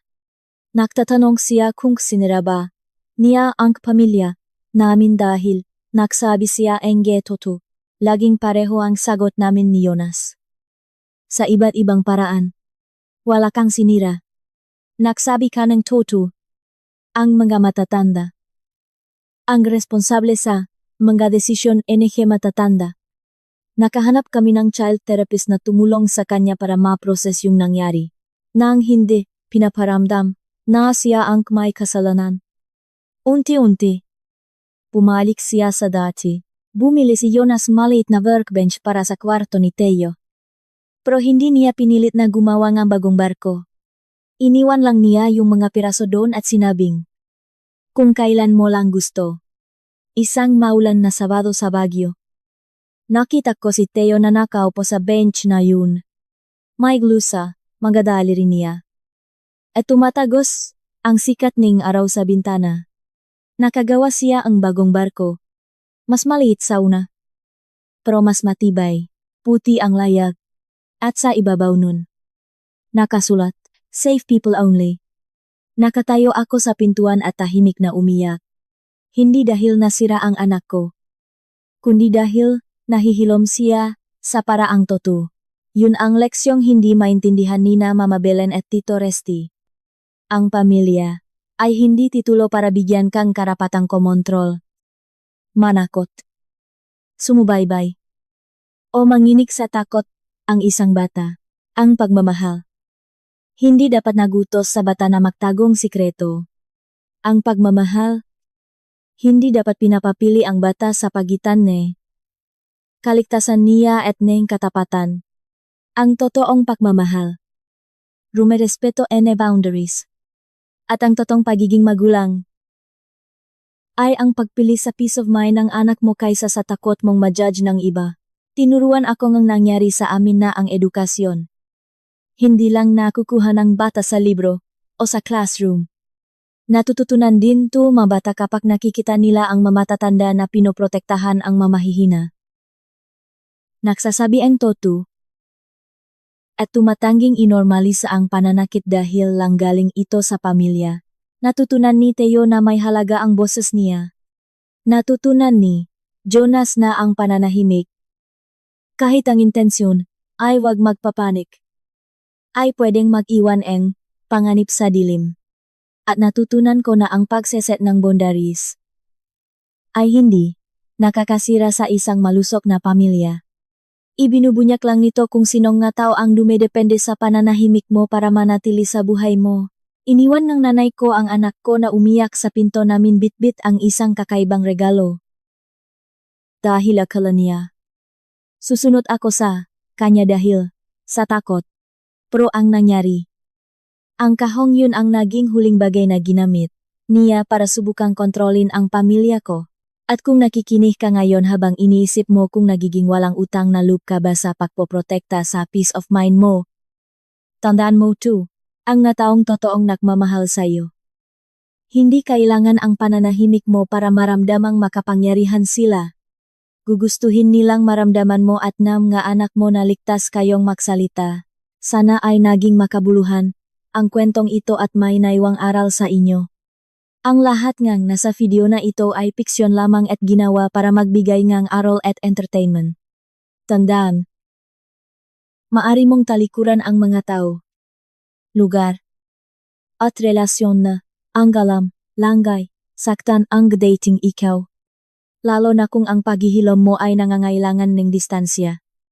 Nagtatanong siya kung sinira ba niya ang pamilya namin dahil nagsabi siya ang totoo. Laging pareho ang sagot namin ni Jonas. Sa iba't ibang paraan. Wala kang sinira. Nagsabi ka ng totoo. Ang mga matatanda. Ang responsable sa mga desisyon NG matatanda. Nakahanap kami ng child therapist na tumulong sa kanya para ma-process yung nangyari. Nang hindi, pinaparamdam na siya ang may kasalanan. Unti-unti. Pumalik siya sa dati. Bumili si Jonas maliit na workbench para sa kwarto ni Teo. Pero hindi niya pinilit na gumawa ng bagong barko. Iniwan lang niya yung mga piraso doon at sinabing, kung kailan mo lang gusto. Isang maulan na Sabado sa Baguio. Nakita ko si Teo na nakaupo sa bench na yun. May glusa, magadali rin niya. At tumatagos ang sikat ng araw sa bintana. Nakagawa siya ang bagong barko. Mas maliit sa una. Pero mas matibay, puti ang layag. At sa ibabaw nun, nakasulat, Safe people only. Nakatayo ako sa pintuan at tahimik na umiyak. Hindi dahil nasira ang anak ko, kundi dahil nahihilom siya sa paraang totoo. Yun ang leksyong hindi maintindihan nina Mama Belen at Tito Resty. Ang pamilya ay hindi titulo para bigyan kang karapatang kumontrol. Manakot. Sumubaybay. O manginig sa takot ang isang bata. Ang pagmamahal. Hindi dapat nagutos sa bata na magtagong sikreto. Ang pagmamahal, hindi dapat pinapapili ang bata sa pagitan ni kaligtasan niya at ng katapatan. Ang totoong pagmamahal. Rumerespeto ene boundaries. At ang totoong pagiging magulang ay ang pagpili sa peace of mind ng anak mo kaysa sa takot mong ma-judge ng iba. Tinuruan ako ng nangyari sa amin na ang edukasyon. Hindi lang nakukuha ng bata sa libro o sa classroom. Natututunan din to mabata kapag nakikita nila ang mamatatanda na pinoprotektahan ang mamahihina. Nagsasabi ang toto. At tumatangging inormalisa ang pananakit dahil lang galing ito sa pamilya. Natutunan ni Theo na may halaga ang boses niya. Natutunan ni Jonas na ang pananahimik, kahit ang intensyon, ay wag magpapanik, ay pwedeng mag-iwan ang panganib sa dilim. At natutunan ko na ang pagseset ng boundaries ay hindi nakakasira sa isang malusog na pamilya. Ibinubunyak lang nito kung sinong nga tao ang dumedepende sa pananahimik mo para manatili sa buhay mo. Iniwan ng nanay ko ang anak ko na umiyak sa pinto namin bitbit ang isang kakaibang regalo. Dahil akala niya. Susunod ako sa kanya dahil sa takot. Pero ang nangyari. Ang kahong yun ang naging huling bagay na ginamit niya para subukang kontrolin ang pamilya ko. At kung nakikinig ka ngayon habang iniisip mo kung nagiging walang utang na loob ka ba sa pagpoprotekta sa peace of mind mo, tandaan mo too, ang nataong totoong nagmamahal sa'yo. Hindi kailangan ang pananahimik mo para maramdamang makapangyarihan sila. Gugustuhin nilang maramdaman mo at nga anak mo na ligtas kayong magsalita. Sana ay naging makabuluhan ang kwentong ito at may naiwang aral sa inyo. Ang lahat ngang nasa video na ito ay piksyon lamang at ginawa para magbigay ngang aral at entertainment. Tandaan, maari mong talikuran ang mga tao, lugar, at relasyon na ang galam, langgay, saktan ang dating ikaw. Lalo na kung ang paghihilom mo ay nangangailangan ng distansya.